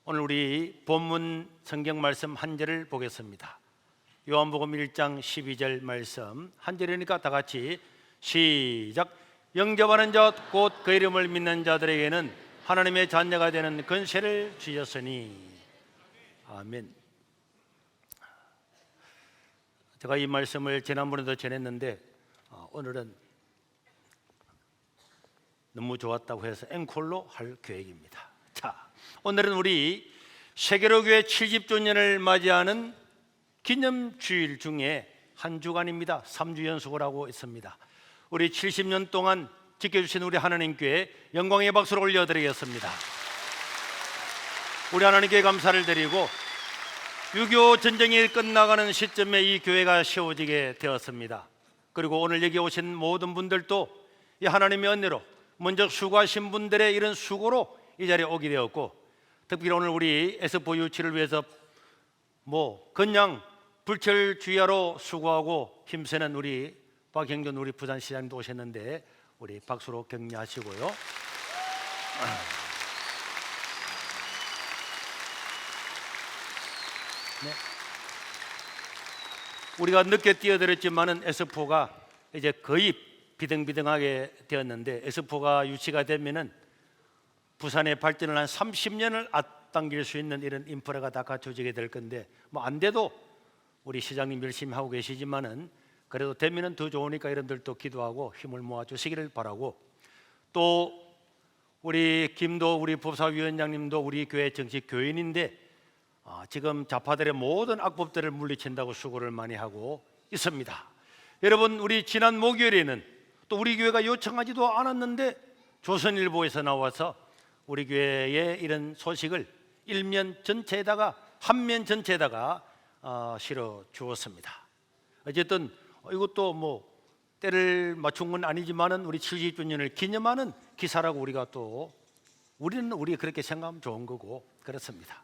오늘 우리 본문 성경 말씀 한 절을 보겠습니다. 요한복음 1장 12절 말씀 한 절이니까 다 같이 시작. 영접하는 자 곧 그 이름을 믿는 자들에게는 하나님의 자녀가 되는 권세를 주셨으니. 아멘. 제가 이 말씀을 지난번에도 전했는데 오늘은 너무 좋았다고 해서 앵콜로 할 계획입니다. 자, 오늘은 우리 세계로교회 70주년을 맞이하는 기념주일 중에 한 주간입니다. 3주 연속을 하고 있습니다. 우리 70년 동안 지켜주신 우리 하나님께 영광의 박수를 올려드리겠습니다. 우리 하나님께 감사를 드리고 6.25 전쟁이 끝나가는 시점에 이 교회가 세워지게 되었습니다. 그리고 오늘 여기 오신 모든 분들도 이 하나님의 은혜로 먼저 수고하신 분들의 이런 수고로 이 자리에 오게 되었고, 특별히 오늘 우리 S4 유치를 위해서 그냥 불철주야로 수고하고 힘쓰는 우리 박형준 우리 부산시장님도 오셨는데 우리 박수로 격려하시고요. 네. 우리가 늦게 뛰어들었지만은 S4가 이제 거의 비등비등하게 되었는데, S4가 유치가 되면은 부산의 발전을 한 30년을 앞당길 수 있는 이런 인프라가 다 갖춰지게 될 건데, 안 돼도 우리 시장님 열심히 하고 계시지만은 그래도 되면은 더 좋으니까 여러분들도 기도하고 힘을 모아 주시기를 바라고, 또 우리 김도 우리 법사위원장님도 우리 교회 정식 교인인데 지금 좌파들의 모든 악법들을 물리친다고 수고를 많이 하고 있습니다. 여러분, 우리 지난 목요일에는 또 우리 교회가 요청하지도 않았는데 조선일보에서 나와서 우리 교회의 이런 소식을 일면 전체에다가 한면 전체에다가 실어 주었습니다. 어쨌든 이것도 때를 맞춘 건 아니지만은 우리 70주년을 기념하는 기사라고 우리는 그렇게 생각하면 좋은 거고 그렇습니다.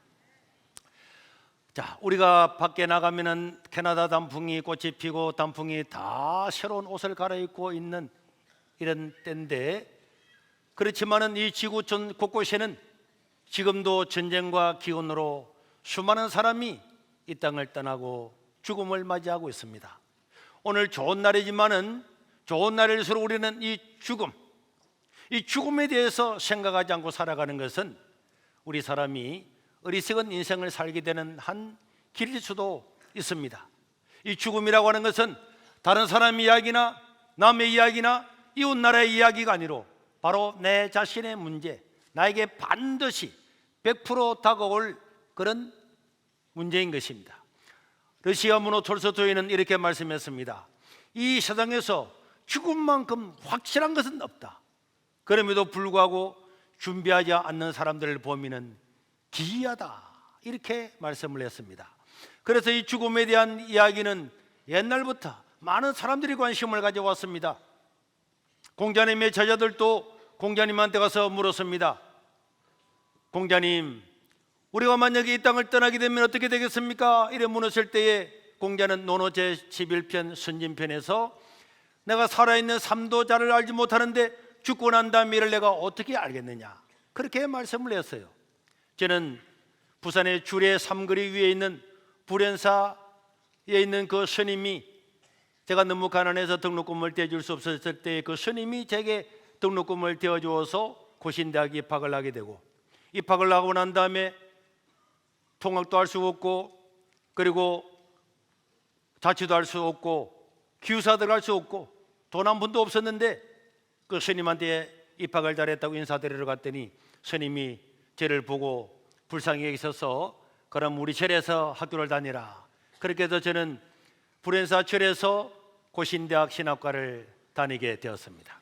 자, 우리가 밖에 나가면은 캐나다 단풍이 꽃이 피고 단풍이 다 새로운 옷을 갈아입고 있는 이런 때인데, 그렇지만은 이 지구촌 곳곳에는 지금도 전쟁과 기근으로 수많은 사람이 이 땅을 떠나고 죽음을 맞이하고 있습니다. 오늘 좋은 날이지만은 좋은 날일수록 우리는 이 죽음에 대해서 생각하지 않고 살아가는 것은 우리 사람이 어리석은 인생을 살게 되는 한 길일 수도 있습니다. 이 죽음이라고 하는 것은 다른 사람 이야기나 남의 이야기나 이웃 나라의 이야기가 아니라 바로 내 자신의 문제, 나에게 반드시 100% 다가올 그런 문제인 것입니다. 러시아 문호 톨스토이는 이렇게 말씀했습니다. 이 세상에서 죽음만큼 확실한 것은 없다. 그럼에도 불구하고 준비하지 않는 사람들을 보면은 기이하다, 이렇게 말씀을 했습니다. 그래서 이 죽음에 대한 이야기는 옛날부터 많은 사람들이 관심을 가져왔습니다. 공자님의 제자들도 공자님한테 가서 물었습니다. 공자님, 우리가 만약에 이 땅을 떠나게 되면 어떻게 되겠습니까? 이래 물었을 때에 공자는 논어 제11편 선진편에서 내가 살아있는 삶도 잘 알지 못하는데 죽고 난 다음에 이를 내가 어떻게 알겠느냐, 그렇게 말씀을 했어요. 저는 부산의 주례 삼거리 위에 있는 불연사에 있는 그 스님이, 제가 너무 가난해서 등록금을 떼줄 수 없었을 때 그 스님이 제게 등록금을 떼어주어서 고신대학 입학을 하게 되고, 입학을 하고 난 다음에 통학도 할 수 없고, 그리고 자취도 할 수 없고, 기숙사도 할 수 없고, 돈 한 푼도 없었는데 그 스님한테 입학을 잘했다고 인사드리러 갔더니 스님이 저를 보고 불쌍히 여기셔서 그럼 우리 절에서 학교를 다니라, 그렇게 해서 저는 불연사 절에서 고신대학 신학과를 다니게 되었습니다.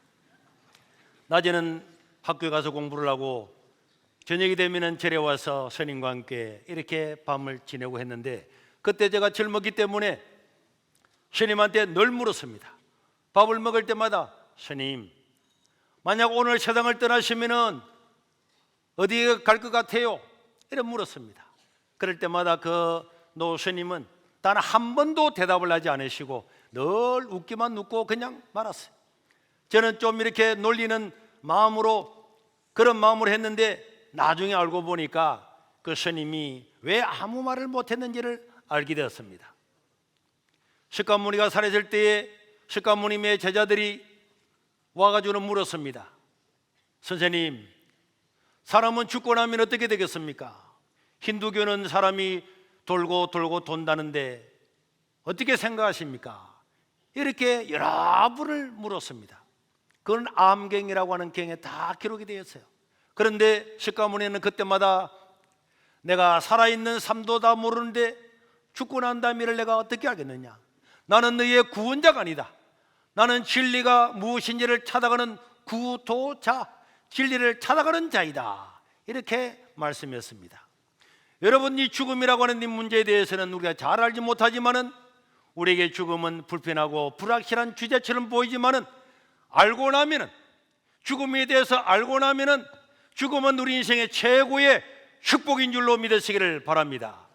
낮에는 학교에 가서 공부를 하고 저녁이 되면은 절에 와서 스님과 함께 이렇게 밤을 지내고 했는데, 그때 제가 젊었기 때문에 스님한테 늘 물었습니다. 밥을 먹을 때마다 스님, 만약 오늘 세상을 떠나시면은 어디에 갈 것 같아요? 이렇게 물었습니다. 그럴 때마다 그 노스님은 단 한 번도 대답을 하지 않으시고 늘 웃기만 웃고 그냥 말았어요. 저는 좀 이렇게 놀리는 마음으로 그런 마음으로 했는데 나중에 알고 보니까 그 스님이 왜 아무 말을 못했는지를 알게 되었습니다. 석가모니가 살아있을 때에 석가모님의 제자들이 와가지고 물었습니다. 선생님, 사람은 죽고 나면 어떻게 되겠습니까? 힌두교는 사람이 돌고 돌고 돈다는데 어떻게 생각하십니까? 이렇게 여러 분을 물었습니다. 그건 암경이라고 하는 경에 다 기록이 되어 있어요. 그런데 석가모니는 그때마다 내가 살아있는 삶도 다 모르는데 죽고 난 다음에를 내가 어떻게 알겠느냐? 나는 너희의 구원자가 아니다. 나는 진리가 무엇인지를 찾아가는 구도자, 진리를 찾아가는 자이다. 이렇게 말씀했습니다. 여러분, 이 죽음이라고 하는 이 문제에 대해서는 우리가 잘 알지 못하지만은 우리에게 죽음은 불편하고 불확실한 주제처럼 보이지만은 알고 나면은, 죽음에 대해서 알고 나면은 죽음은 우리 인생의 최고의 축복인 줄로 믿으시기를 바랍니다.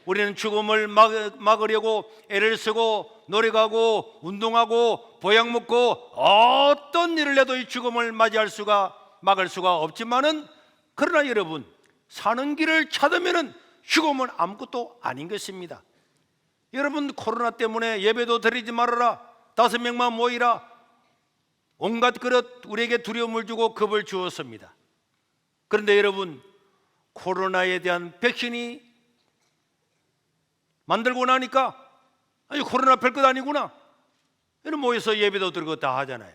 우리는 죽음을 막으려고 애를 쓰고 노력하고 운동하고 보약 먹고 어떤 일을 해도 이 죽음을 막을 수가 없지만은, 그러나 여러분, 사는 길을 찾으면은 죽음은 아무것도 아닌 것입니다. 여러분, 코로나 때문에 예배도 드리지 말아라, 5명만 모이라, 온갖 그릇 우리에게 두려움을 주고 겁을 주었습니다. 그런데 여러분, 코로나에 대한 백신이 만들고 나니까 아니, 코로나 별것 아니구나, 이런 모여서 예배도 드리고 다 하잖아요.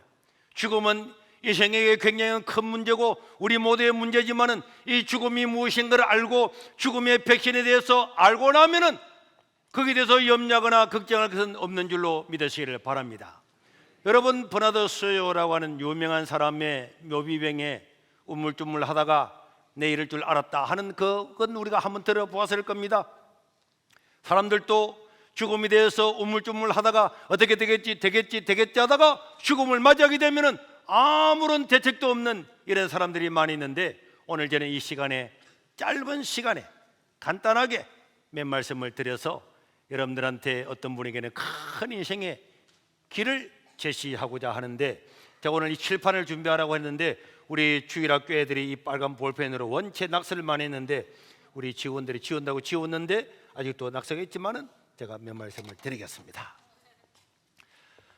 죽음은 인생에게 굉장히 큰 문제고 우리 모두의 문제지만은 이 죽음이 무엇인가를 알고 죽음의 백신에 대해서 알고 나면은 거기에 대해서 염려하거나 걱정할 것은 없는 줄로 믿으시기를 바랍니다. 여러분, 버나드 소요라고 하는 유명한 사람의 묘비병에 우물쭈물 하다가 내일을 줄 알았다 하는 그건 우리가 한번 들어보았을 겁니다. 사람들도 죽음에 대해서 우물쭈물 하다가 어떻게 되겠지 하다가 죽음을 맞이하게 되면은 아무런 대책도 없는 이런 사람들이 많이 있는데, 오늘 저는 이 시간에, 짧은 시간에 간단하게 몇 말씀을 드려서 여러분들한테 어떤 분에게는 큰 인생의 길을 제시하고자 하는데, 제가 오늘 이 칠판을 준비하라고 했는데 우리 주일학교 애들이 이 빨간 볼펜으로 원체 낙서를 많이 했는데 우리 직원들이 지운다고 지웠는데 아직도 낙서가 있지만은 제가 몇 말씀을 드리겠습니다.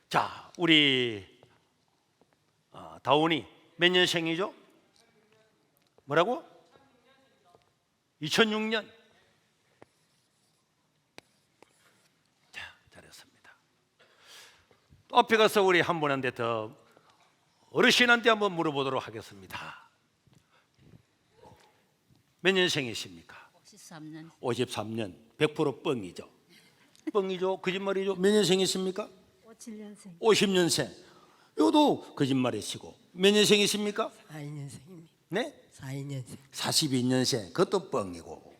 자, 우리 다운이 몇 년생이죠? 뭐라고? 2006년. 자, 잘했습니다. 앞에 가서 우리 한 분한테 더 어르신한테 한번 물어보도록 하겠습니다. 몇 년생이십니까? 53년. 53년. 100% 뻥이죠. 뻥이죠. 거짓말이죠. 몇 년생이십니까? 57년생. 50년생. 이것도 거짓말이시고. 몇 년생이십니까? 42년생입니다. 네? 42년생. 42년생. 그것도 뻥이고.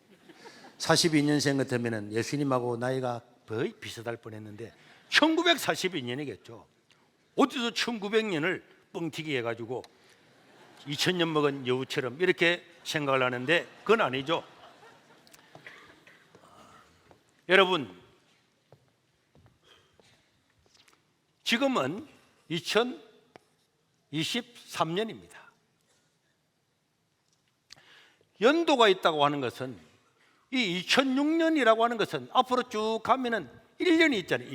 42년생 같으면 예수님하고 나이가 거의 비슷할 뻔했는데 1942년이겠죠. 어디서 1900년을 뻥튀기 해가지고 2000년 먹은 여우처럼 이렇게 생각을 하는데 그건 아니죠. 여러분, 지금은 2023년입니다. 연도가 있다고 하는 것은, 이 2006년이라고 하는 것은 앞으로 쭉 가면은 1년이 있잖아요.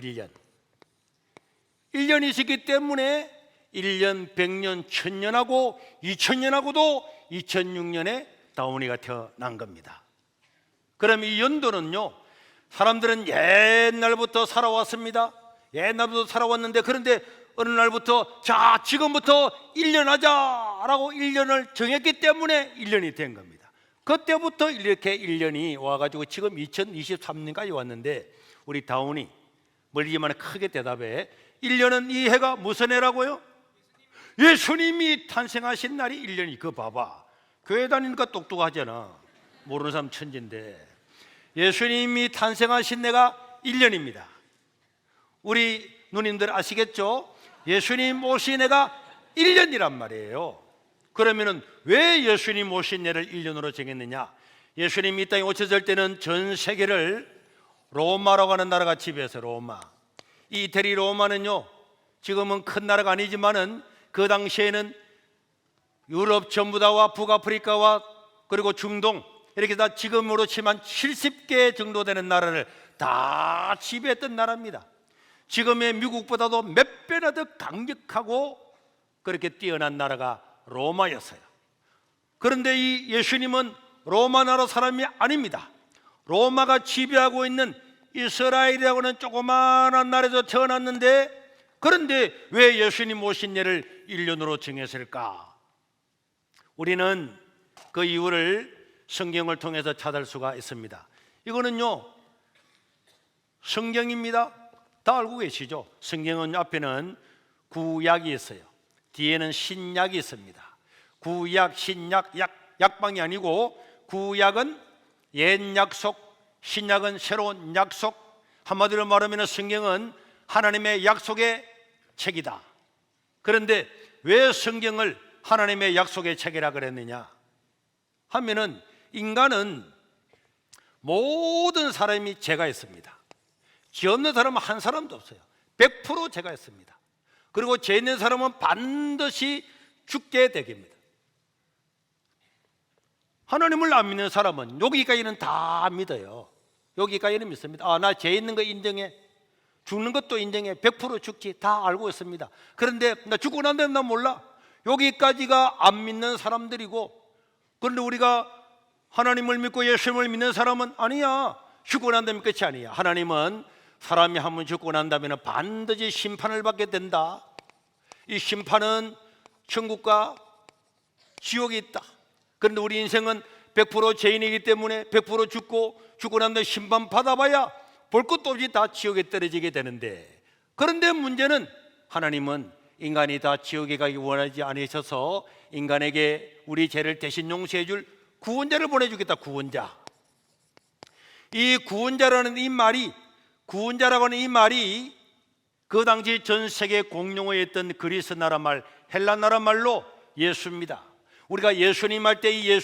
1년이 있었기 때문에 1년, 100년, 1000년하고 2000년하고도 2006년에 다운이가 태어난 겁니다. 그럼 이 연도는요, 사람들은 옛날부터 살아왔습니다. 옛날부터 살아왔는데, 그런데 어느 날부터 자, 지금부터 1년 하자라고 1년을 정했기 때문에 1년이 된 겁니다. 그때부터 이렇게 1년이 와가지고 지금 2023년까지 왔는데, 우리 다운이 멀리지만 크게 대답해. 1년은 이 해가 무슨 해라고요? 예수님이 탄생하신 날이 1년이. 그거 봐봐, 교회 다니니까 똑똑하잖아. 모르는 사람 천진데. 예수님이 탄생하신 해가 1년입니다. 우리 누님들 아시겠죠? 예수님 오신 해가 1년이란 말이에요. 그러면은 왜 예수님 오신 해를 1년으로 정했느냐? 예수님이 이 땅에 오셨을 때는 전 세계를 로마라고 하는 나라가 지배해서, 로마, 이 이태리 로마는요, 지금은 큰 나라가 아니지만은 그 당시에는 유럽 전부 다와 북아프리카와 그리고 중동 이렇게 다 지금으로 치면 70개 정도 되는 나라를 다 지배했던 나라입니다. 지금의 미국보다도 몇 배나 더 강력하고 그렇게 뛰어난 나라가 로마였어요. 그런데 이 예수님은 로마 나라 사람이 아닙니다. 로마가 지배하고 있는 이스라엘이라고 하는 조그마한 나라에서 태어났는데, 그런데 왜 예수님 오신 예를 1년으로 정했을까? 우리는 그 이유를 성경을 통해서 찾을 수가 있습니다. 이거는요, 성경입니다. 다 알고 계시죠? 성경은 앞에는 구약이 있어요. 뒤에는 신약이 있습니다. 구약, 신약, 약방이 아니고 구약은 옛 약속, 신약은 새로운 약속. 한마디로 말하면 성경은 하나님의 약속의 책이다. 그런데 왜 성경을 하나님의 약속의 책이라 그랬느냐 하면은, 인간은 모든 사람이 죄가 있습니다. 죄 없는 사람은 한 사람도 없어요. 100% 죄가 있습니다. 그리고 죄 있는 사람은 반드시 죽게 되겠습니다. 하나님을 안 믿는 사람은 여기까지는 다 믿어요. 여기까지는 믿습니다. 나 죄 있는 거 인정해. 죽는 것도 인정해. 100% 죽지. 다 알고 있습니다. 그런데 나 죽고 난 다음에 나 몰라. 여기까지가 안 믿는 사람들이고, 그런데 우리가 하나님을 믿고 예수님을 믿는 사람은 아니야. 죽고 난 다음에 끝이 아니야. 하나님은 사람이 한 번 죽고 난 다음에는 반드시 심판을 받게 된다. 이 심판은 천국과 지옥이 있다. 그런데 우리 인생은 100% 죄인이기 때문에 100% 죽고 난 다음에 심판 받아봐야 볼 것도 없이 다 지옥에 떨어지게 되는데, 그런데 문제는 하나님은 인간이 다 지옥에 가기 원하지 않으셔서 인간에게 우리 죄를 대신 용서해 줄 구원자를 보내주겠다. 구원자. 이 구원자라는 이 말이, 구원자라고 하는 이 말이 그 당시 전 세계 공용어였던 그리스 나라 말, 헬라 나라 말로 예수입니다. 우리가 예수님 할 때 이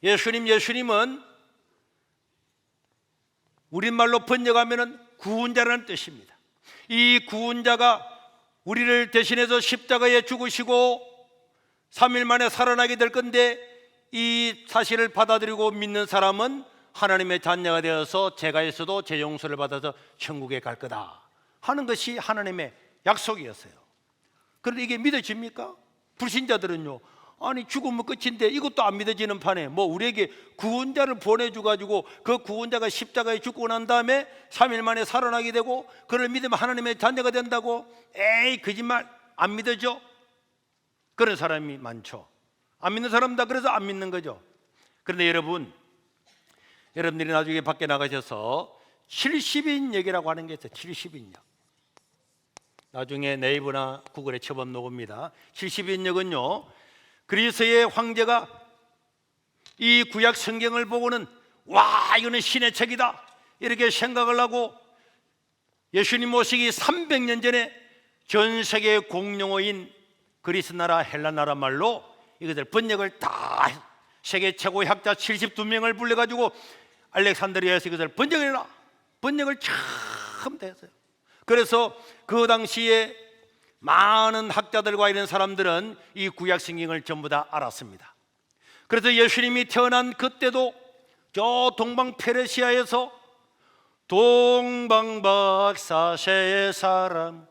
예수님은 우리말로 번역하면 구원자라는 뜻입니다. 이 구원자가 우리를 대신해서 십자가에 죽으시고 3일 만에 살아나게 될 건데, 이 사실을 받아들이고 믿는 사람은 하나님의 자녀가 되어서 죄가 있어도 죄 용서를 받아서 천국에 갈 거다 하는 것이 하나님의 약속이었어요. 그런데 이게 믿어집니까? 불신자들은요, 아니 죽으면 끝인데 이것도 안 믿어지는 판에 우리에게 구원자를 보내주가지고 그 구원자가 십자가에 죽고 난 다음에 3일 만에 살아나게 되고 그를 믿으면 하나님의 자녀가 된다고? 에이, 거짓말. 안 믿어져? 그런 사람이 많죠. 안 믿는 사람다. 그래서 안 믿는 거죠. 그런데 여러분들이 나중에 밖에 나가셔서 70인역이라고 하는 게 있어요. 70인역. 나중에 네이버나 구글에 쳐보면 나옵니다. 70인역은요, 그리스의 황제가 이 구약 성경을 보고는 와, 이거는 신의 책이다 이렇게 생각을 하고, 예수님 오시기 300년 전에 전 세계 공용어인 그리스 나라, 헬라 나라 말로 이것들 번역을 다 세계 최고의 학자 72명을 불러가지고 알렉산드리아에서 이것을 번역을 해라. 번역을 처음 했어요. 그래서 그 당시에 많은 학자들과 이런 사람들은 이 구약 성경을 전부 다 알았습니다. 그래서 예수님이 태어난 그때도 저 동방 페르시아에서 동방박사세의 사람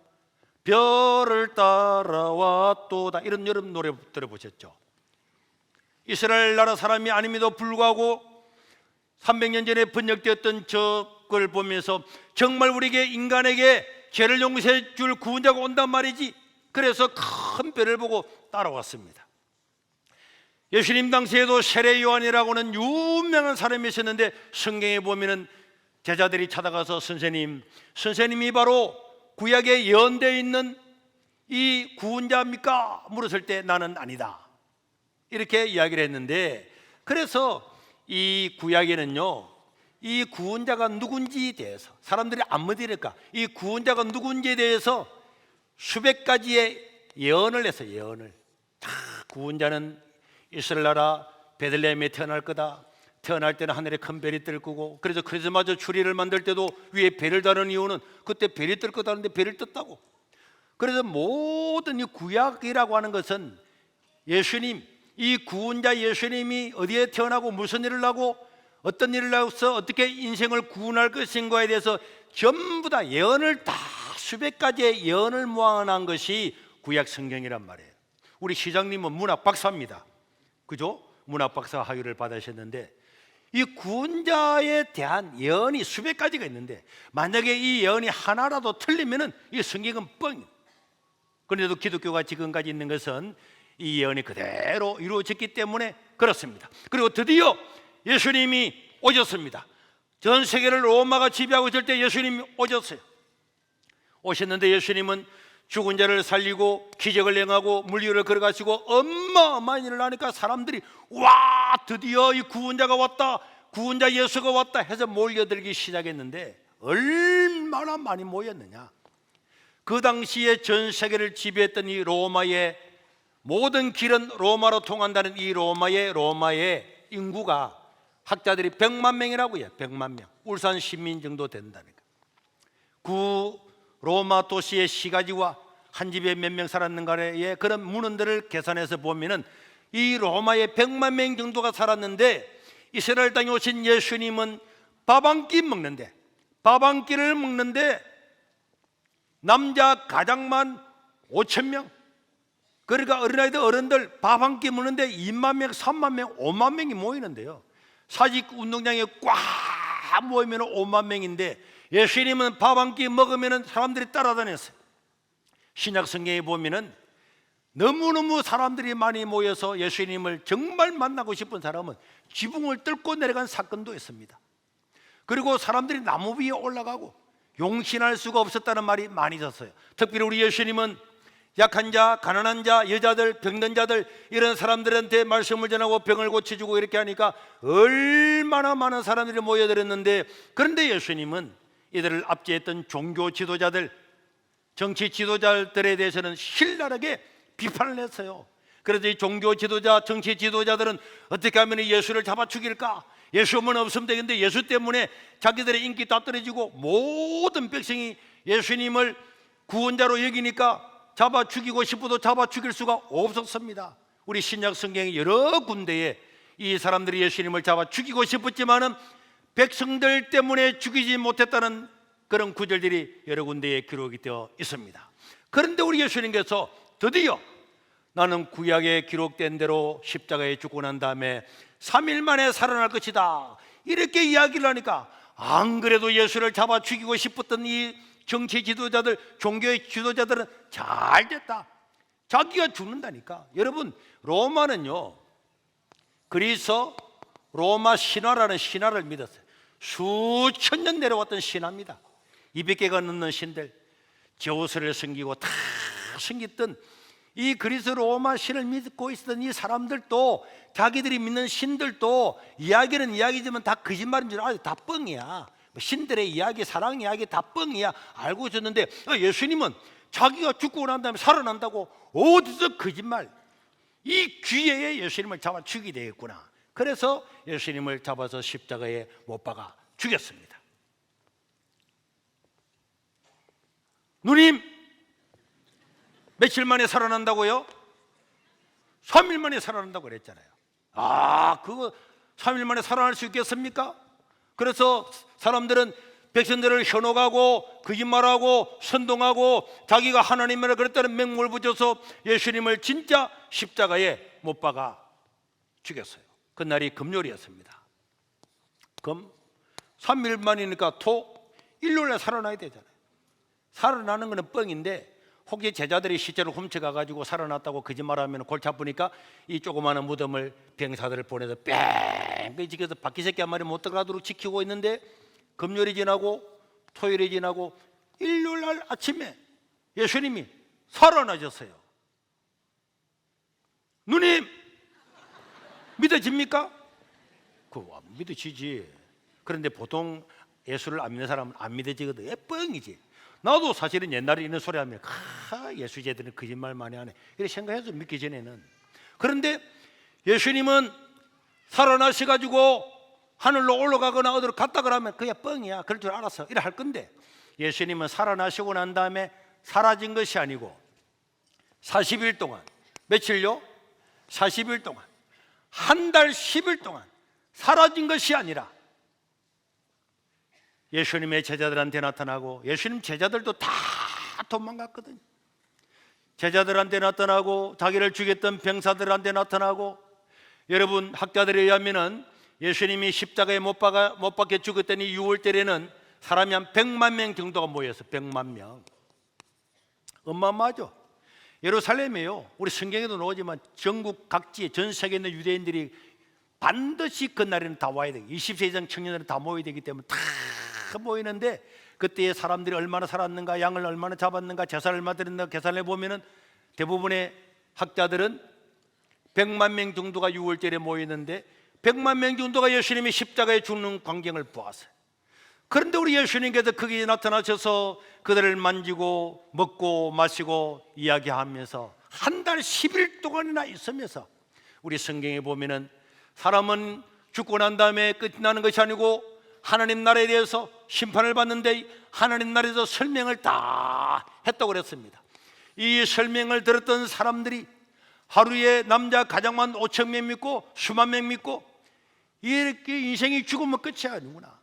별을 따라왔도다, 이런 여러분 노래 들어보셨죠? 이스라엘 나라 사람이 아님에도 불구하고 300년 전에 번역되었던 저걸 보면서 정말 우리에게, 인간에게 죄를 용서해 줄 구원자가 온단 말이지. 그래서 큰 별을 보고 따라왔습니다. 예수님 당시에도 세례 요한이라고 하는 유명한 사람이 있었는데, 성경에 보면은 제자들이 찾아가서 선생님이 바로 구약에 예언되어 있는 이 구원자입니까? 물었을 때 나는 아니다 이렇게 이야기를 했는데, 그래서 이 구약에는요, 이 구원자가 누군지에 대해서 사람들이 안 믿으니까 이 구원자가 누군지에 대해서 수백 가지의 예언을 해서, 예언을 구원자는 이스라엘 나라 베들레헴에 태어날 거다. 태어날 때는 하늘에 큰 별이 뜰 거고, 그래서 크리스마스 추리를 만들 때도 위에 별을 다는 이유는 그때 별이 뜰 거다는데 별을 떴다고. 그래서 모든 이 구약이라고 하는 것은 예수님, 이 구원자 예수님이 어디에 태어나고 무슨 일을 하고 어떤 일을 하고서 어떻게 인생을 구원할 것인가에 대해서 전부 다 예언을 다 수백 가지의 예언을 모아놓은 것이 구약 성경이란 말이에요. 우리 시장님은 문학 박사입니다. 그죠? 문학 박사 학위를 받으셨는데 이 구원자에 대한 예언이 수백 가지가 있는데 만약에 이 예언이 하나라도 틀리면은 이 성경은 뻥이에요. 그런데도 기독교가 지금까지 있는 것은 이 예언이 그대로 이루어졌기 때문에 그렇습니다. 그리고 드디어 예수님이 오셨습니다. 전 세계를 로마가 지배하고 있을 때 예수님이 오셨어요. 오셨는데 예수님은 죽은 자를 살리고 기적을 행하고 물리를 걸어가시고 어마어마한 일을 하니까 사람들이 와 드디어 이 구원자가 왔다, 구원자 예수가 왔다 해서 몰려들기 시작했는데 얼마나 많이 모였느냐. 그 당시에 전 세계를 지배했던 이 로마의 모든 길은 로마로 통한다는 이 로마의 인구가 학자들이 100만 명이라고 해요. 100만 명. 울산 시민 정도 된다니까. 그 로마 도시의 시가지와 한 집에 몇 명 살았는가의 그런 문헌들을 계산해서 보면은 이 로마에 100만 명 정도가 살았는데 이스라엘 땅에 오신 예수님은 밥 한 끼 먹는데 남자 가장만 5천 명, 그러니까 어린아이들 어른들 밥 한 끼 먹는데 2만 명, 3만 명, 5만 명이 모이는데요. 사직 운동장에 꽉 모이면 5만 명인데 예수님은 밥 한 끼 먹으면 사람들이 따라다녔어요. 신약 성경에 보면은 너무너무 사람들이 많이 모여서 예수님을 정말 만나고 싶은 사람은 지붕을 뚫고 내려간 사건도 있습니다. 그리고 사람들이 나무 위에 올라가고 용신할 수가 없었다는 말이 많이 있었어요. 특별히 우리 예수님은 약한 자, 가난한 자, 여자들, 병든 자들 이런 사람들한테 말씀을 전하고 병을 고쳐주고 이렇게 하니까 얼마나 많은 사람들이 모여들었는데, 그런데 예수님은 이들을 압제했던 종교 지도자들, 정치 지도자들에 대해서는 신랄하게 비판을 했어요. 그래서 이 종교 지도자, 정치 지도자들은 어떻게 하면 예수를 잡아 죽일까? 예수만 없으면 되겠는데 예수 때문에 자기들의 인기 다 떨어지고 모든 백성이 예수님을 구원자로 여기니까 잡아 죽이고 싶어도 잡아 죽일 수가 없었습니다. 우리 신약 성경의 여러 군데에 이 사람들이 예수님을 잡아 죽이고 싶었지만은 백성들 때문에 죽이지 못했다는 그런 구절들이 여러 군데에 기록이 되어 있습니다. 그런데 우리 예수님께서 드디어 나는 구약에 기록된 대로 십자가에 죽고 난 다음에 3일 만에 살아날 것이다 이렇게 이야기를 하니까 안 그래도 예수를 잡아 죽이고 싶었던 이 정치 지도자들, 종교의 지도자들은 잘 됐다, 자기가 죽는다니까. 여러분, 로마는요 그리스 로마 신화라는 신화를 믿었어요. 수천 년 내려왔던 신화입니다. 200개가 넘는 신들, 제우스를 섬기고 다 섬겼던 이 그리스 로마 신을 믿고 있었던 이 사람들도, 자기들이 믿는 신들도 이야기는 이야기지만 다 거짓말인 줄 알아요. 다 뻥이야. 신들의 이야기, 사랑 이야기 다 뻥이야 알고 있었는데 예수님은 자기가 죽고 난 다음에 살아난다고 어디서 거짓말, 이 기회에 예수님을 잡아 죽이게 되겠구나. 그래서 예수님을 잡아서 십자가에 못 박아 죽였습니다. 누님, 며칠 만에 살아난다고요? 3일 만에 살아난다고 그랬잖아요. 그거 3일 만에 살아날 수 있겠습니까? 그래서 사람들은 백성들을 현혹하고 거짓말하고 선동하고 자기가 하나님이라 그랬다는 맹목을 붙여서 예수님을 진짜 십자가에 못 박아 죽였어요. 그날이 금요일이었습니다. 금 3일 만이니까 토, 일요일에 살아나야 되잖아요. 살아나는 것은 뻥인데 혹시 제자들이 실제로 훔쳐가가지고 살아났다고 거짓말하면 골치 아프니까 이 조그마한 무덤을 병사들을 보내서 뺑뺑 지켜서 바퀴 새끼 한 마리 못 들어가도록 지키고 있는데 금요일이 지나고 토요일이 지나고 일요일 날 아침에 예수님이 살아나셨어요. 누님, 믿어집니까? 그거 믿어지지. 그런데 보통 예수를 안 믿는 사람은 안 믿어지거든. 뻥이지. 나도 사실은 옛날에 있는 소리 하면 예수제들은 거짓말 많이 하네 이렇게 생각해서 믿기 전에는. 그런데 예수님은 살아나셔가지고 하늘로 올라가거나 어디로 갔다 그러면 그게 뻥이야, 그럴 줄 알았어 이래 할 건데, 예수님은 살아나시고 난 다음에 사라진 것이 아니고 40일 동안, 며칠요? 40일 동안, 한 달 10일 동안 사라진 것이 아니라 예수님의 제자들한테 나타나고, 예수님 제자들도 다 도망갔거든요. 제자들한테 나타나고, 자기를 죽였던 병사들한테 나타나고, 여러분 학자들에 의하면은 예수님이 십자가에 못 박혀 죽었더니 6월달에는 사람이 한 100만 명 정도가 모여서 100만 명. 어마어마하죠. 예루살렘이에요. 우리 성경에도 나오지만 전국 각지에 전 세계에 있는 유대인들이 반드시 그날에는 다 와야 되고 20세 이상 청년들은 다 모여야 되기 때문에 다 모이는데, 그때의 사람들이 얼마나 살았는가, 양을 얼마나 잡았는가, 제사를 얼마나 드렸는가 계산해 보면은 대부분의 학자들은 100만 명 정도가 6월절에 모이는데 100만 명 정도가 예수님이 십자가에 죽는 광경을 보았어요. 그런데 우리 예수님께서 거기에 나타나셔서 그들을 만지고 먹고 마시고 이야기하면서 한 달 10일 동안이나 있으면서, 우리 성경에 보면은 사람은 죽고 난 다음에 끝이 나는 것이 아니고 하나님 나라에 대해서 심판을 받는데 하나님 나라에서 설명을 다 했다고 그랬습니다. 이 설명을 들었던 사람들이 하루에 남자 가장 많은 5천 명 믿고 수만 명 믿고, 이렇게 인생이 죽으면 끝이 아니구나.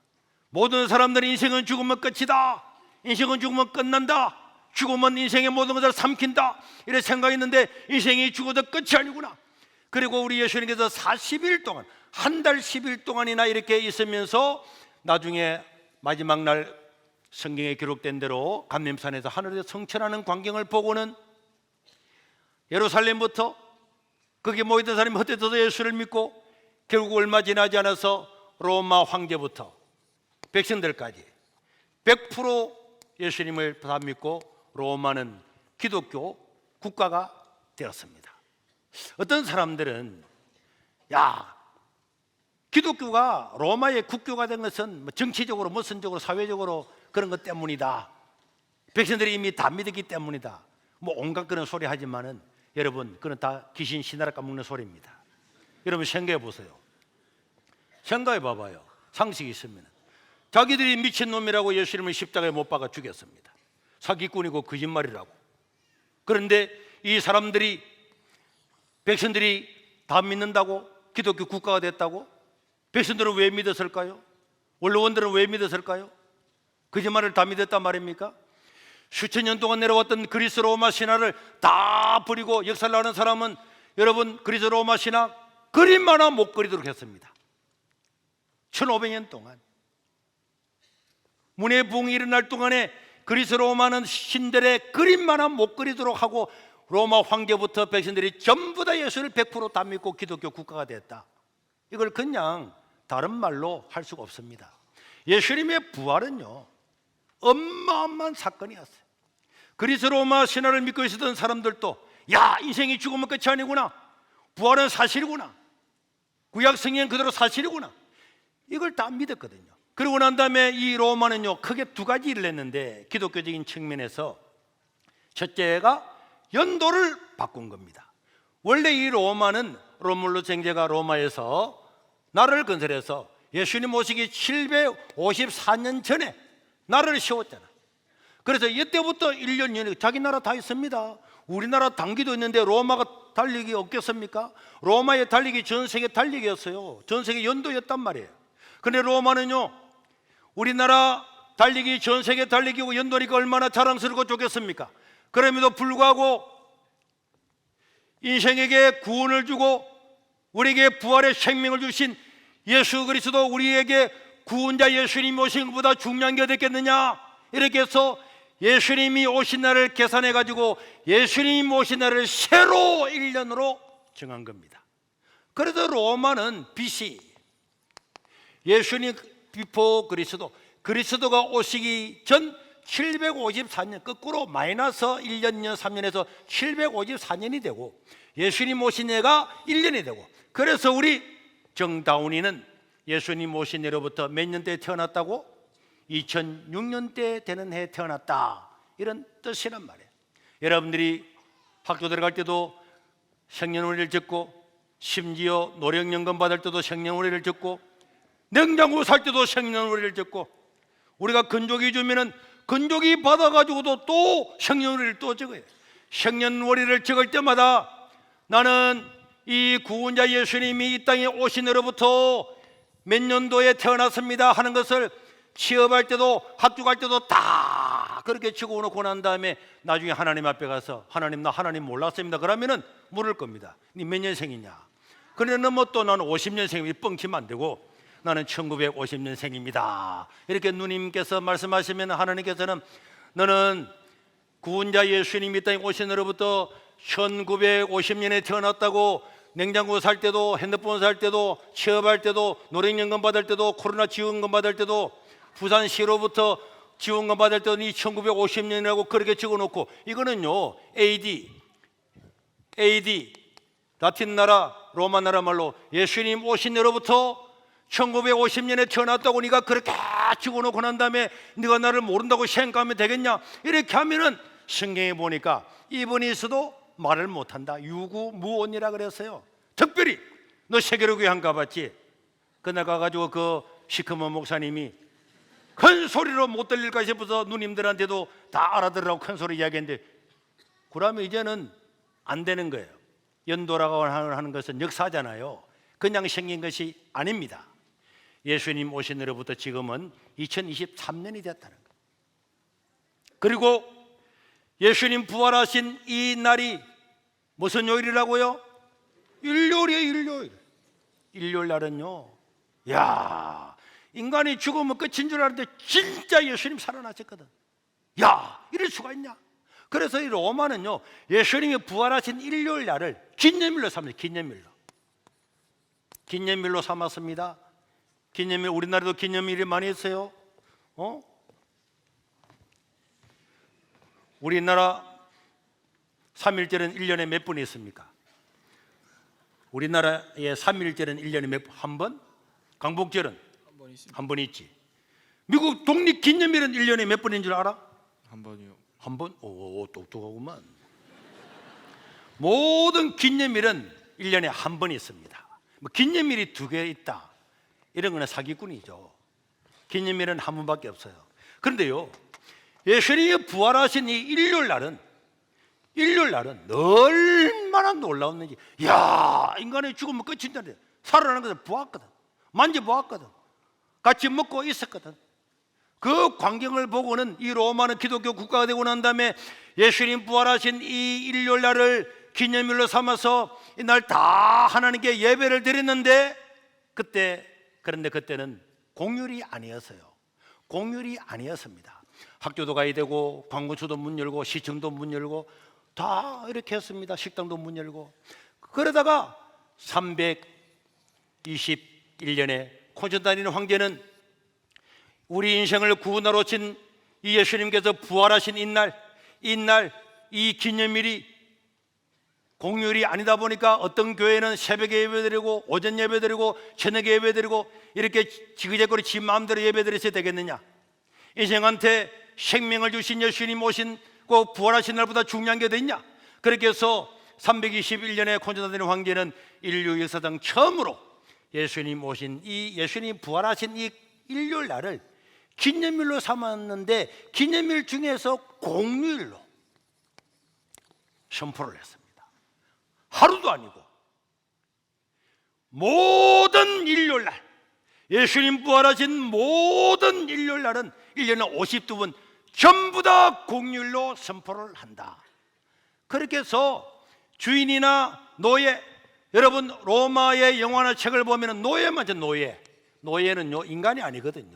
모든 사람들이 인생은 죽으면 끝이다, 인생은 죽으면 끝난다, 죽으면 인생의 모든 것을 삼킨다, 이렇게 생각했는데 인생이 죽어도 끝이 아니구나. 그리고 우리 예수님께서 40일 동안, 한 달 10일 동안이나 이렇게 있으면서 나중에 마지막 날 성경에 기록된 대로 감림산에서 하늘에서 성천하는 광경을 보고는 예루살렘부터 거기 모이던 사람이 헛되어서 예수를 믿고, 결국 얼마 지나지 않아서 로마 황제부터 백성들까지 100% 예수님을 다 믿고 로마는 기독교 국가가 되었습니다. 어떤 사람들은 기독교가 로마의 국교가 된 것은 정치적으로, 무선적으로, 사회적으로 그런 것 때문이다, 백성들이 이미 다 믿었기 때문이다, 온갖 그런 소리 하지만은 여러분, 그건 다 귀신 신나라 까먹는 소리입니다. 여러분 생각해 보세요. 생각해 봐봐요. 상식이 있으면 자기들이 미친놈이라고 예수님을 십자가에 못 박아 죽였습니다. 사기꾼이고 거짓말이라고. 그런데 이 사람들이, 백성들이 다 믿는다고 기독교 국가가 됐다고? 백성들은 왜 믿었을까요? 원로원들은 왜 믿었을까요? 거짓말을 다 믿었단 말입니까? 수천 년 동안 내려왔던 그리스 로마 신화를 다 버리고 역사를 아는 사람은, 여러분, 그리스 로마 신화 그림만한 못 그리도록 했습니다. 1500년 동안 문의 부흥이 일어날 동안에 그리스 로마는 신들의 그림만한 못 그리도록 하고, 로마 황제부터 백성들이 전부 다 예수를 100% 다 믿고 기독교 국가가 됐다. 이걸 그냥 다른 말로 할 수가 없습니다. 예수님의 부활은요, 어마어마한 사건이었어요. 그리스 로마 신화를 믿고 있었던 사람들도 인생이 죽으면 끝이 아니구나, 부활은 사실이구나, 구약 성경 그대로 사실이구나, 이걸 다 믿었거든요. 그러고 난 다음에 이 로마는요, 크게 두 가지 일을 했는데, 기독교적인 측면에서 첫째가 연도를 바꾼 겁니다. 원래 이 로마는 로물루 황제가 로마에서 나라를 건설해서 예수님 오시기 754년 전에 나라를 세웠잖아. 그래서 이때부터 1년 연에 자기 나라 다 있습니다. 우리나라 당기도 있는데 로마가 달리기 없겠습니까? 로마의 달리기 전 세계 달리기였어요. 전 세계 연도였단 말이에요. 근데 로마는요, 우리나라 달리기 전 세계 달리기고 연도니까 얼마나 자랑스럽고 좋겠습니까? 그럼에도 불구하고 인생에게 구원을 주고 우리에게 부활의 생명을 주신 예수 그리스도, 우리에게 구원자 예수님이 오신 것보다 중요한 게 어딨겠느냐, 이렇게 해서 예수님이 오신 날을 계산해 가지고 예수님이 오신 날을 새로 1년으로 정한 겁니다. 그래서 로마는 BC, 예수님 비포 그리스도, 그리스도가 오시기 전 754년, 거꾸로 마이너스 1년, 3년에서 754년이 되고, 예수님 오신 해가 1년이 되고, 그래서 우리 정다운이는 예수님 오신 해로부터 몇 년대에 태어났다고? 2006년대 되는 해에 태어났다, 이런 뜻이란 말이에요. 여러분들이 학교 들어갈 때도 생년월일을 적고, 심지어 노령연금 받을 때도 생년월일을 적고, 냉장고 살 때도 생년월일을 적고, 우리가 건조기 주면은 건조기 받아가지고도 또 생년월일을 또 적어요. 생년월일을 적을 때마다 나는 이 구원자 예수님이 이 땅에 오신 후로부터 몇 년도에 태어났습니다 하는 것을 취업할 때도 학교 갈 때도 다 그렇게 적어놓고 난 다음에 나중에 하나님 앞에 가서 하나님, 나 하나님 몰랐습니다 그러면은 물을 겁니다. 니 몇 년생이냐? 그러면 뭐 또 나는 50년생이면 뻥치면 안 되고 나는 1950년생입니다 이렇게 누님께서 말씀하시면 하나님께서는 너는 구원자 예수님이 이 땅에 오신 후로부터 1950년에 태어났다고 냉장고 살 때도 핸드폰 살 때도 취업할 때도 노령연금 받을 때도 코로나 지원금 받을 때도 부산시로부터 지원금 받을 때도 이 1950년이라고 그렇게 적어놓고 이거는요 AD 라틴 나라 로마 나라 말로 예수님 오신 후로부터 1950년에 태어났다고 네가 그렇게 적어놓고 난 다음에 네가 나를 모른다고 생각하면 되겠냐? 이렇게 하면은 성경에 보니까 이분이 있어도 말을 못한다. 유구무원이라 그랬어요. 특별히 너 세계로교회 안 가봤지? 그날 가가지고 그 시커먼 목사님이 큰 소리로 못 들릴까 싶어서 누님들한테도 다 알아들으라고 큰 소리 이야기했는데 그러면 이제는 안 되는 거예요. 연도라고 하는 것은 역사잖아요. 그냥 생긴 것이 아닙니다. 예수님 오신 후로부터 지금은 2023년이 됐다는 거예요. 그리고 예수님 부활하신 이 날이 무슨 요일이라고요? 일요일이에요. 일요일 날은요, 야, 인간이 죽으면 끝인 줄 알았는데 진짜 예수님 살아나셨거든. 야, 이럴 수가 있냐? 그래서 이 로마는요 예수님이 부활하신 일요일 날을 기념일로 삼습니다. 기념일로 삼았습니다. 기념일, 우리나라도 기념일이 많이 있어요. 우리나라 3.1절은 1년에 몇 번 있습니까? 우리나라의 3.1절은 1년에 몇 번? 한 번? 광복절은? 한 번 있지. 미국 독립기념일은 1년에 몇 번인 줄 알아? 한 번이요. 한 번? 오, 똑똑하구만. 모든 기념일은 1년에 한 번 있습니다. 뭐 기념일이 2개 있다 이런 거는 사기꾼이죠. 기념일은 한 번밖에 없어요. 그런데요 예수님이 부활하신 이 일요일 날은 얼마나 놀라웠는지. 야, 인간의 죽으면 끝인데 살아나는 것을 보았거든. 만져보았거든. 같이 먹고 있었거든. 그 광경을 보고는 이 로마는 기독교 국가가 되고 난 다음에 예수님 부활하신 이 일요일 날을 기념일로 삼아서 이날 다 하나님께 예배를 드렸는데 그런데 그때는 공휴일이 아니었어요. 공휴일이 아니었습니다. 학교도 가야 되고 관공서도 문 열고 시청도 문 열고 다 이렇게 했습니다. 식당도 문 열고. 그러다가 321년에 콘스탄티노 황제는 우리 인생을 구원하러 오신 이 예수님께서 부활하신 이날 이 기념일이 공휴일이 아니다 보니까 어떤 교회는 새벽에 예배드리고 오전 예배드리고 저녁에 예배드리고 이렇게 지그재그로 지 마음대로 예배드려야 되겠느냐? 인생한테 생명을 주신 예수님 오신 그 부활하신 날보다 중요한 게 어디 있냐? 그렇게 해서 321년에 콘스탄티노 황제는 인류 역사상 처음으로 예수님 오신 이 예수님 부활하신 이 일요일 날을 기념일로 삼았는데 기념일 중에서 공휴일로 선포를 했습니다. 하루도 아니고 모든 일요일 날, 예수님 부활하신 모든 일요일 날은 1년에 52번 전부 다 공휴일로 선포를 한다. 그렇게 해서 주인이나 노예, 여러분 로마의 영화나 책을 보면 노예만 죠. 노예는요 인간이 아니거든요.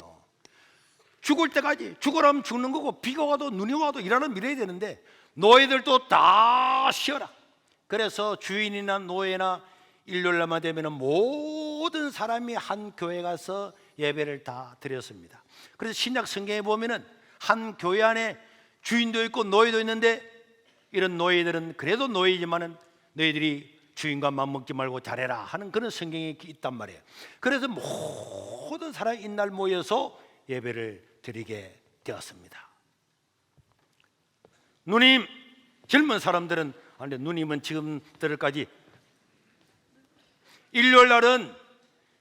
죽을 때까지 죽으라면 죽는 거고 비가 와도 눈이 와도 일하는 밀어야 되는데 노예들도 다 쉬어라. 그래서 주인이나 노예나 일요일날만 되면 모든 사람이 한 교회 가서 예배를 다 드렸습니다. 그래서 신약 성경에 보면은 한 교회 안에 주인도 있고 노예도 있는데 이런 노예들은 그래도 노예지만은 너희들이 주인과 맞먹지 말고 잘해라 하는 그런 성경이 있단 말이에요. 그래서 모든 사람이 이날 모여서 예배를 드리게 되었습니다. 누님, 젊은 사람들은 아니 누님은 지금들까지 일요일 날은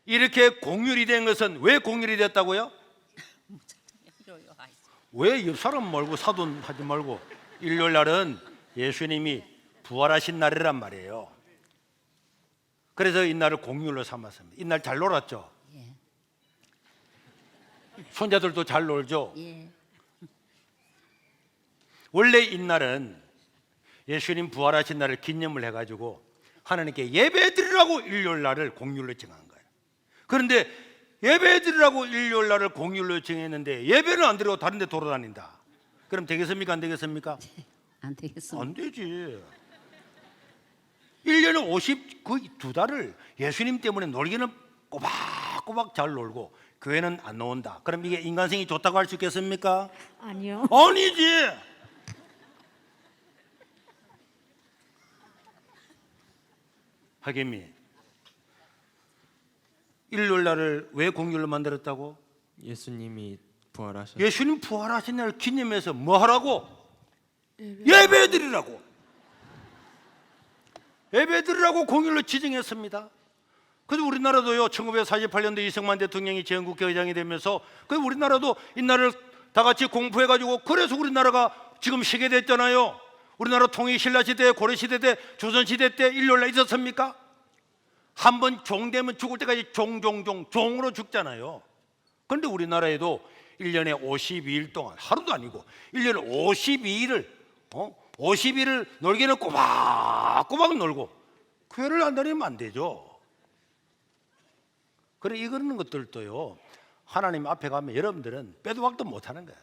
이렇게 공휴일이 된 것은 왜 공휴일이 됐다고요? 왜 옆 사람 말고 사돈하지 말고 일요일 날은 예수님이 부활하신 날이란 말이에요. 그래서 이날을 공휴일로 삼았습니다. 이날 잘 놀았죠? 예. 손자들도 잘 놀죠? 예. 원래 이날은 예수님 부활하신 날을 기념을 해가지고 하나님께 예배드리라고 일요일 날을 공휴일로 정한 거예요. 그런데 예배드리라고 일요일 날을 공휴일로 정했는데 예배를 안 드리고 다른 데 돌아다닌다. 그럼 되겠습니까? 안 되겠습니까? 안 되겠습니다. 안 되지. 1년에 거의 2달을 예수님 때문에 놀기는 꼬박꼬박 잘 놀고 교회는 안 나온다. 그럼 이게 인간성이 좋다고 할 수 있겠습니까? 아니요. 아니지. 하객미, 일요일 날을 왜 공휴일로 만들었다고? 예수님이 부활하셨. 예수님 부활하신 날을 기념해서 뭐 하라고? 예배 드리라고. 예배 드리라고 공휴일로 지정했습니다. 그래서 우리나라도요 1948년도 이승만 대통령이 전국회의장이 되면서 그 우리나라도 이날을 다 같이 공부해가지고 그래서 우리나라가 지금 시계됐잖아요. 우리나라 통일신라시대, 고려시대 때, 조선시대 때 일요일날 있었습니까? 한 번 종되면 죽을 때까지 종으로 죽잖아요. 그런데 우리나라에도 1년에 52일 동안 하루도 아니고 1년에 52일을 놀기는 꼬박꼬박 놀고 교회를 안 다니면 안 되죠. 그래 이런 것들도요 하나님 앞에 가면 여러분들은 빼도 박도 못하는 거예요.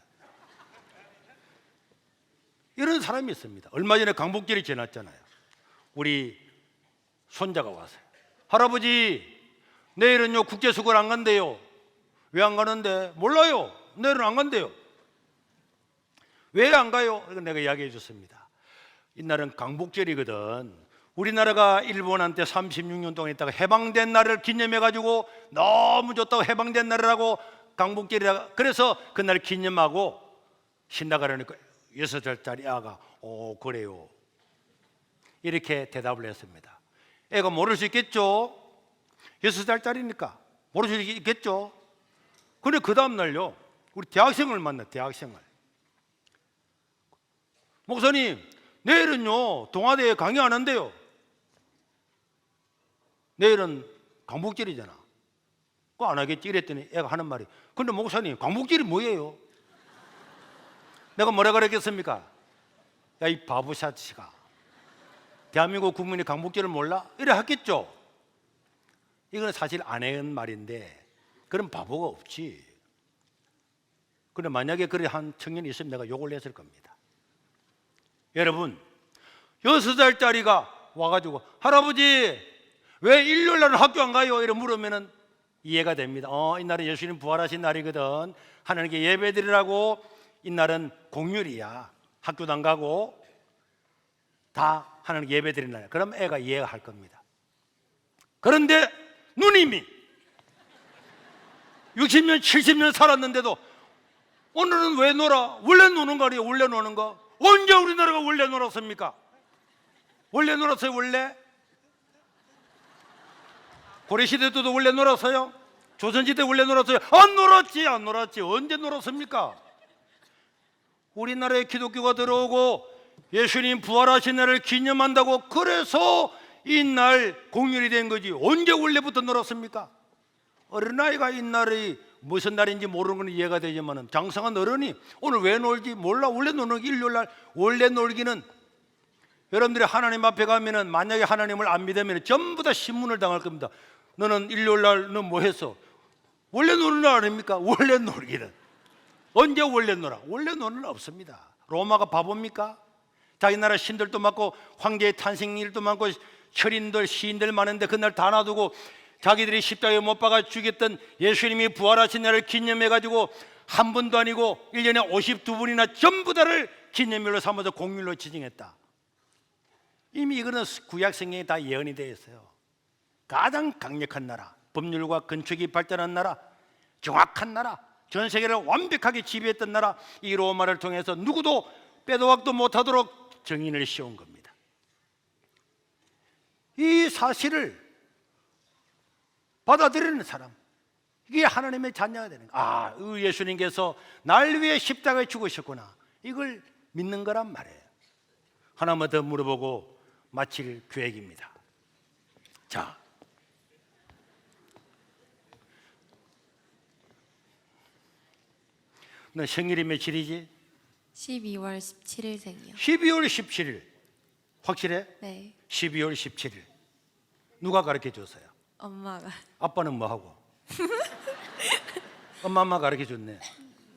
이런 사람이 있습니다. 얼마 전에 강복절이 지났잖아요. 우리 손자가 왔어요. 할아버지 내일은요 국제수걸 안 간대요. 왜 안 가는데? 몰라요. 내일은 안 간대요. 왜 안 가요? 이거 내가 이야기해 줬습니다. 이날은 강복절이거든. 우리나라가 일본한테 36년 동안 있다가 해방된 날을 기념해 가지고 너무 좋다고 해방된 날이라고 강복절이라 그래서 그날 기념하고 신나가려니까 6살짜리 아가 그래요 이렇게 대답을 했습니다. 애가 모를 수 있겠죠. 6살짜리니까 모를 수 있겠죠. 근데 그 다음날요 우리 대학생을 만나. 대학생을 목사님 내일은요 동아대에 강의 안 한대요. 내일은 강복절이잖아. 그거 안 하겠지 이랬더니 애가 하는 말이 근데 목사님 강복절이 뭐예요? 내가 뭐라 그랬겠습니까? 야 이 바보샤치가 대한민국 국민이 강복절을 몰라? 이래 했겠죠. 이건 사실 안 해온 말인데 그런 바보가 없지. 근데 만약에 그래 한 청년이 있으면 내가 욕을 했을 겁니다. 여러분 6살짜리가 와가지고 할아버지 왜 일요일날은 학교 안 가요? 이래 물으면 이해가 됩니다. 이날은 예수님 부활하신 날이거든. 하나님께 예배 드리라고 이날은 공휴일이야. 학교도 안 가고 다 하나님께 예배 드리는 날. 그럼 애가 이해가 할 겁니다. 그런데 누님이 60년 70년 살았는데도 오늘은 왜 놀아? 원래 노는 거 아니에요? 원래 노는 거. 언제 우리나라가 원래 놀았습니까? 원래 놀았어요? 원래? 고려시대 때도 원래 놀았어요? 조선시대 원래 놀았어요? 안 놀았지. 안 놀았지. 언제 놀았습니까? 우리나라에 기독교가 들어오고 예수님 부활하신 날을 기념한다고 그래서 이 날 공휴일이 된 거지. 언제 원래부터 놀았습니까? 어린아이가 이 날이 무슨 날인지 모르는 건 이해가 되지만 장성한 어른이 오늘 왜 놀지 몰라. 원래 노는 일요일날 원래 놀기는 여러분들이 하나님 앞에 가면은 만약에 하나님을 안 믿으면 전부 다 신문을 당할 겁니다. 너는 일요일날 너 뭐 했어? 원래 노는 날 아닙니까? 원래 놀기는 언제 원래 놀아? 원래 노는 날 없습니다. 로마가 바보입니까? 자기 나라 신들도 많고 황제의 탄생일도 많고 철인들 시인들 많은데 그날 다 놔두고 자기들이 십자가에 못 박아 죽였던 예수님이 부활하신 날을 기념해가지고 한 분도 아니고 1년에 52분이나 전부 다를 기념일로 삼아서 공휴일로 지정했다. 이미 이거는 구약 성경에 다 예언이 되어 있어요. 가장 강력한 나라, 법률과 건축이 발달한 나라, 정확한 나라, 전 세계를 완벽하게 지배했던 나라, 이 로마를 통해서 누구도 빼도 박도 못하도록 정인을 씌운 겁니다. 이 사실을 받아들이는 사람, 이게 하나님의 자녀가 되는 거예요. 예수님께서 날 위해 십자가에 죽으셨구나, 이걸 믿는 거란 말이에요. 하나만 더 물어보고 마칠 계획입니다. 자, 너 생일이 며칠이지? 12월 17일생이요. 12월 17일. 확실해? 네. 12월 17일. 누가 가르쳐 줬어요? 엄마가. 아빠는 뭐 하고? 엄마 가르쳐 줬네.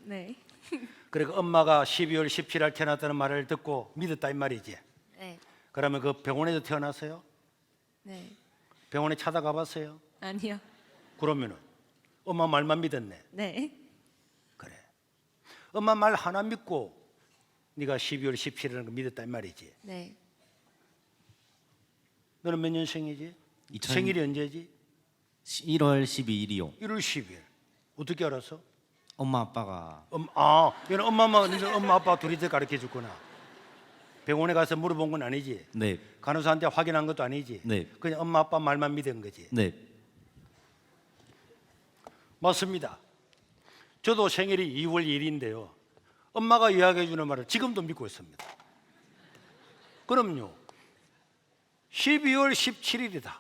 네. 그러니까 엄마가 12월 17일 날 태어났다는 말을 듣고 믿었다 이 말이지. 네. 그러면 그 병원에서 태어났어요? 네. 병원에 찾아가 봤어요? 아니요. 그러면은 엄마 말만 믿었네. 네. 그래. 엄마 말 하나 믿고 네가 12월 17일을 믿었다 이 말이지. 네. 너는 몇 년생이지? 2000 생일이 언제지? 1월 12일이요. 1월 10일. 어떻게 알았어? 엄마 아빠가 얘는 엄마 아빠 둘이 다 가르쳐 줬구나. 병원에 가서 물어본 건 아니지. 네. 간호사한테 확인한 것도 아니지. 네. 그냥 엄마 아빠 말만 믿은 거지. 네. 맞습니다. 저도 생일이 2월 1일인데요. 엄마가 이야기해 주는 말을 지금도 믿고 있습니다. 그럼요. 12월 17일이다.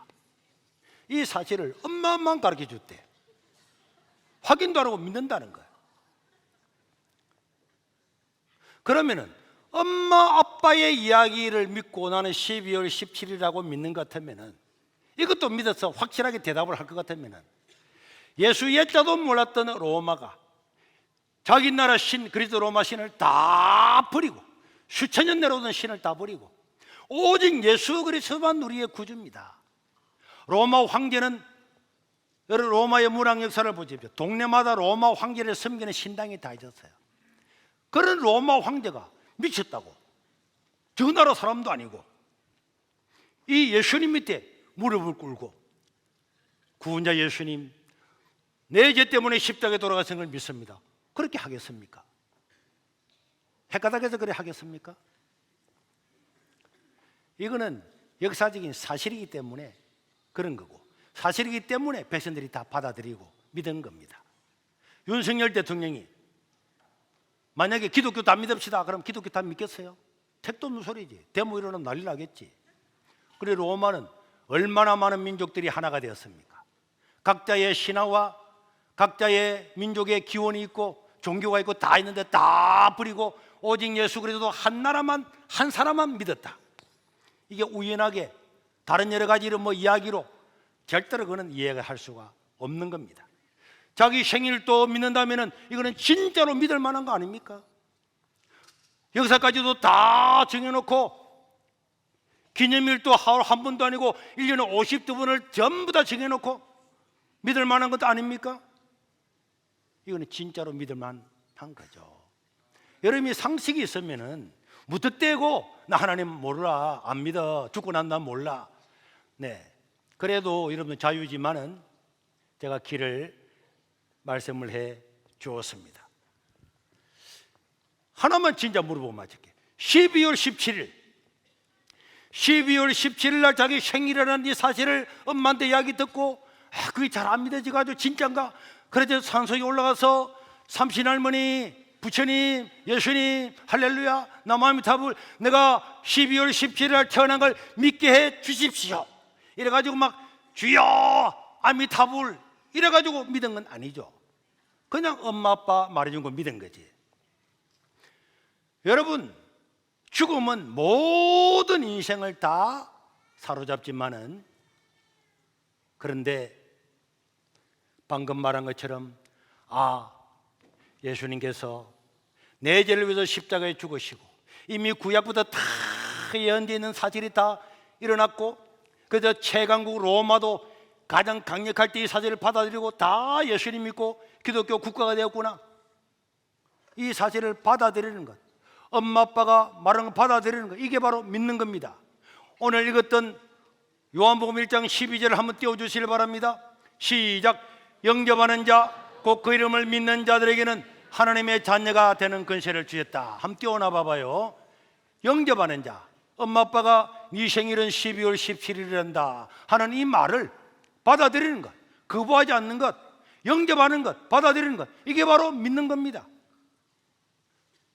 이 사실을 엄마만 가르쳐 줬대. 확인도 안 하고 믿는다는 거야. 그러면은 엄마 아빠의 이야기를 믿고 나는 12월 17일이라고 믿는 것 같으면은 이것도 믿어서 확실하게 대답을 할 것 같으면은 예수 예자도 몰랐던 로마가 자기 나라 신 그리스도 로마 신을 다 버리고 수천 년 내려오던 신을 다 버리고 오직 예수 그리스도만 우리의 구주입니다. 로마 황제는 여러분 로마의 문학 역사를 보십시오. 동네마다 로마 황제를 섬기는 신당이 다 있었어요. 그런 로마 황제가 미쳤다고 저 나라 사람도 아니고 이 예수님 밑에 무릎을 꿇고 구원자 예수님 내 죄 때문에 십자가에 돌아가신 걸 믿습니다. 그렇게 하겠습니까? 헷가닥해서 그래 하겠습니까? 이거는 역사적인 사실이기 때문에 그런 거고 사실이기 때문에 백성들이 다 받아들이고 믿은 겁니다. 윤석열 대통령이 만약에 기독교 다 믿읍시다 그럼 기독교 다 믿겠어요? 택도 없는 소리지. 데모 일어나면 난리 나겠지. 그래 로마는 얼마나 많은 민족들이 하나가 되었습니까? 각자의 신화와 각자의 민족의 기원이 있고 종교가 있고 다 있는데 다 버리고 오직 예수 그리스도 한 나라만 한 사람만 믿었다. 이게 우연하게 다른 여러 가지 뭐 이야기로 절대로 그는 이해가 할 수가 없는 겁니다. 자기 생일도 믿는다면은 이거는 진짜로 믿을 만한 거 아닙니까? 역사까지도 다 정해놓고 기념일도 한 번도 아니고 1년에 52번을 전부 다 정해놓고 믿을 만한 것도 아닙니까? 이거는 진짜로 믿을 만한 거죠. 여러분이 상식이 있으면은 무턱대고 나 하나님 몰라 안 믿어 죽고 난 난 몰라. 네. 그래도 여러분 자유지만은 제가 길을 말씀을 해 주었습니다. 하나만 진짜 물어보고 마칠게. 12월 17일 날 자기 생일이라는 이 사실을 엄마한테 이야기 듣고 그게 잘 안 믿어져가지고 진짠가? 그래서 산속에 올라가서 삼신할머니, 부처님, 예수님, 할렐루야, 나무아미타불 내가 12월 17일 날 태어난 걸 믿게 해 주십시오. 이래가지고 막 주여 아미타불 이래가지고 믿은 건 아니죠. 그냥 엄마 아빠 말해준 거 믿은 거지. 여러분 죽음은 모든 인생을 다 사로잡지만은 그런데 방금 말한 것처럼 예수님께서 내 죄를 위해서 십자가에 죽으시고 이미 구약부터 다 예언되어 있는 사실이 다 일어났고 그래서 최강국 로마도 가장 강력할 때 이 사실을 받아들이고 다 예수님 믿고 기독교 국가가 되었구나. 이 사실을 받아들이는 것, 엄마 아빠가 말하는 걸 받아들이는 것, 이게 바로 믿는 겁니다. 오늘 읽었던 요한복음 1장 12절을 한번 띄워주시길 바랍니다. 시작. 영접하는 자 곧 그 이름을 믿는 자들에게는 하나님의 자녀가 되는 권세를 주셨다. 한번 띄워놔 봐봐요. 영접하는 자, 엄마 아빠가 네 생일은 12월 17일이란다 하는 이 말을 받아들이는 것, 거부하지 않는 것, 영접하는 것, 받아들이는 것, 이게 바로 믿는 겁니다.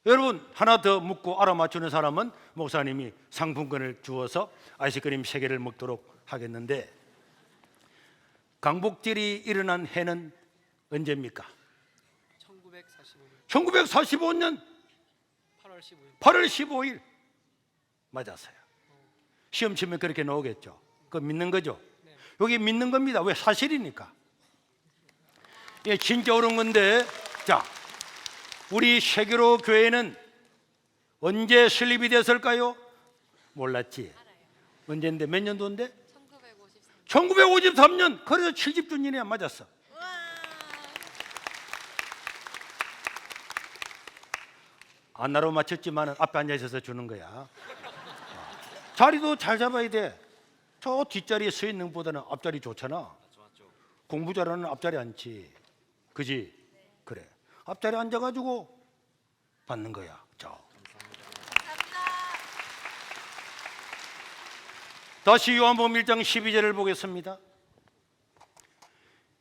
여러분 하나 더 묻고 알아맞추는 사람은 목사님이 상품권을 주어서 아이스크림 3개를 먹도록 하겠는데, 강복절이 일어난 해는 언제입니까? 1944년 1945년 8월 15일 맞았어요. 시험 치면 그렇게 나오겠죠. 그거 믿는 거죠. 여기 믿는 겁니다. 왜? 사실이니까. 예, 진짜 옳은 건데, 자, 우리 세계로 교회는 언제 설립이 됐을까요? 몰랐지. 언제인데? 몇 년도인데? 1953년. 그래서 70주년이 안 맞았어. 안나로 맞췄지만 앞에 앉아 있어서 주는 거야. 자리도 잘 잡아야 돼. 저 뒷자리에 서 있는 것보다는 앞자리 좋잖아. 공부 잘하는 앞자리 앉지. 그지? 그래. 앞자리 앉아가지고 받는 거야. 다시 요한복음 1장 12절을 보겠습니다.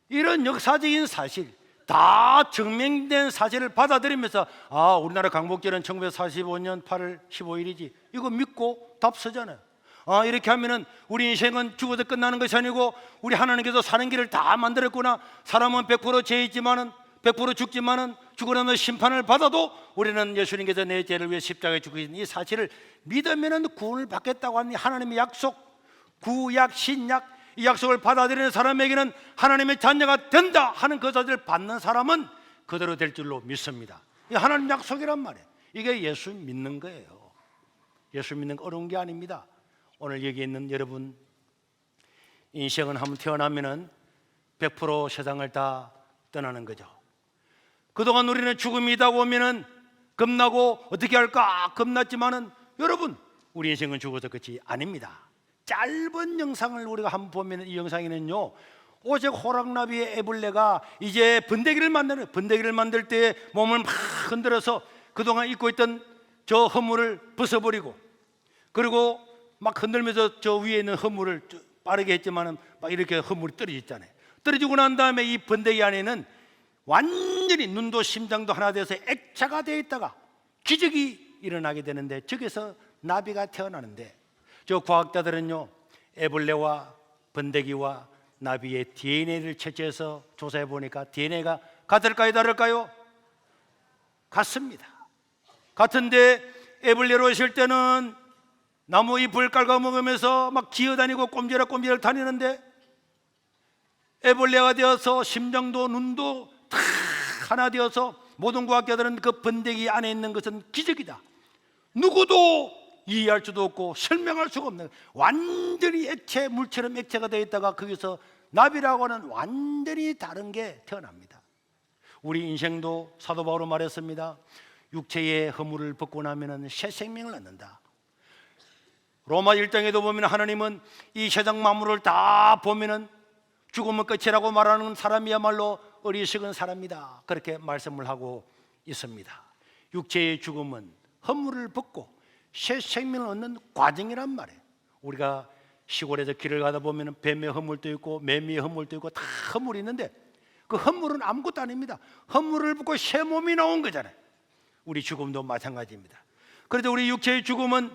이런 역사적인 사실, 다 증명된 사실을 받아들이면서 우리나라 강복절은 1945년 8월 15일이지 이거 믿고 답 서잖아요. 이렇게 하면은 우리 인생은 죽어도 끝나는 것이 아니고 우리 하나님께서 사는 길을 다 만들었구나. 사람은 100% 죄 있지만은 100% 죽지만은 죽고 나면 심판을 받아도 우리는 예수님께서 내 죄를 위해 십자가에 죽으신 이 사실을 믿으면은 구원을 받겠다고 하는 하나님의 약속, 구약 신약 이 약속을 받아들이는 사람에게는 하나님의 자녀가 된다 하는 그 사실을 받는 사람은 그대로 될 줄로 믿습니다. 이 하나님 약속이란 말이에요. 이게 예수 믿는 거예요. 예수 믿는 거 어려운 게 아닙니다. 오늘 여기 있는 여러분, 인생은 한번 태어나면은 100% 세상을 다 떠나는 거죠. 그동안 우리는 죽음이 있다고 하면은 겁나고 어떻게 할까 겁났지만은 여러분, 우리 인생은 죽어서 끝이 아닙니다. 짧은 영상을 우리가 한번 보면 이 영상에는요, 오직 호랑나비의 애벌레가 이제 번데기를 만들 때 몸을 막 흔들어서 그동안 입고 있던 저 허물을 벗어버리고, 그리고 막 흔들면서 저 위에 있는 허물을 빠르게 했지만은 막 이렇게 허물이 떨어졌잖아요. 떨어지고 난 다음에 이 번데기 안에는 완전히 눈도 심장도 하나 돼서 액체가 되어 있다가 기적이 일어나게 되는데, 저기서 나비가 태어나는데, 저 과학자들은요, 애벌레와 번데기와 나비의 DNA를 채취해서 조사해 보니까 DNA가 같을까요, 다를까요? 같습니다. 같은데 애벌레로 있을 때는 나무 잎을 깔아먹으면서 막 기어다니고 꼼지락꼼지락 다니는데, 애벌레가 되어서 심장도 눈도 다 하나 되어서 모든 과학자들은 그 번데기 안에 있는 것은 기적이다, 누구도 이해할 수도 없고 설명할 수가 없는, 완전히 액체, 물처럼 액체가 되어 있다가 거기서 나비라고 하는 완전히 다른 게 태어납니다. 우리 인생도 사도 바울은 말했습니다. 육체의 허물을 벗고 나면 새 생명을 얻는다. 로마 1장에도 보면 하나님은 이 세상 만물을 다 보면은 죽으면 끝이라고 말하는 사람이야말로 어리석은 사람이다, 그렇게 말씀을 하고 있습니다. 육체의 죽음은 허물을 벗고 새 생명을 얻는 과정이란 말이에요. 우리가 시골에서 길을 가다 보면 뱀의 허물도 있고 매미의 허물도 있고 다 허물이 있는데, 그 허물은 아무것도 아닙니다. 허물을 벗고 새 몸이 나온 거잖아요. 우리 죽음도 마찬가지입니다. 그래서 우리 육체의 죽음은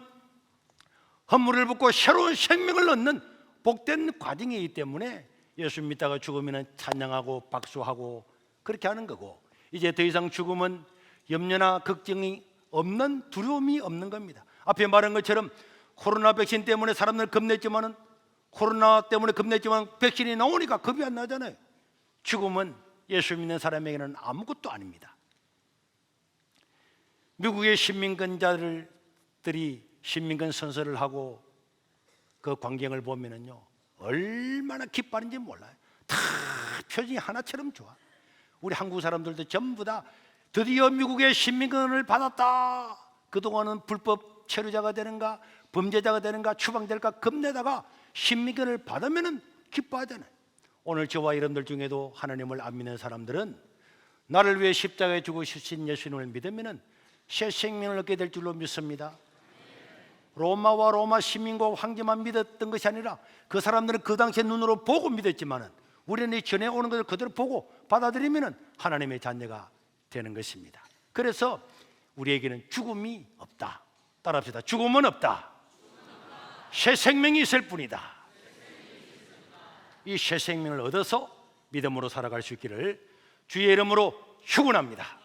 허물을 벗고 새로운 생명을 얻는 복된 과정이기 때문에 예수 믿다가 죽으면 찬양하고 박수하고 그렇게 하는 거고, 이제 더 이상 죽음은 염려나 걱정이 없는, 두려움이 없는 겁니다. 앞에 말한 것처럼 코로나 백신 때문에 사람들 겁냈지만은, 코로나 때문에 겁냈지만 백신이 나오니까 겁이 안 나잖아요. 죽음은 예수 믿는 사람에게는 아무것도 아닙니다. 미국의 신민권자들이 신민권 선서를 하고 그 광경을 보면은요, 얼마나 기뻐하는지 몰라요. 다 표정이 하나처럼 좋아. 우리 한국 사람들도 전부 다 드디어 미국의 신민권을 받았다. 그동안은 불법 체류자가 되는가 범죄자가 되는가 추방될까 겁내다가 신민권을 받으면 기뻐하잖아요. 오늘 저와 여러분들 중에도 하나님을 안 믿는 사람들은 나를 위해 십자가에 죽으신 예수님을 믿으면 새 생명을 얻게 될 줄로 믿습니다. 로마와 로마 시민과 황제만 믿었던 것이 아니라 그 사람들은 그 당시에 눈으로 보고 믿었지만은 우리는 이 전에 오는 것을 그대로 보고 받아들이면 하나님의 자녀가 되는 것입니다. 그래서 우리에게는 죽음이 없다. 따라합시다. 죽음은 없다. 새 생명이 있을 뿐이다. 이 새 생명을 얻어서 믿음으로 살아갈 수 있기를 주의 이름으로 축원합니다.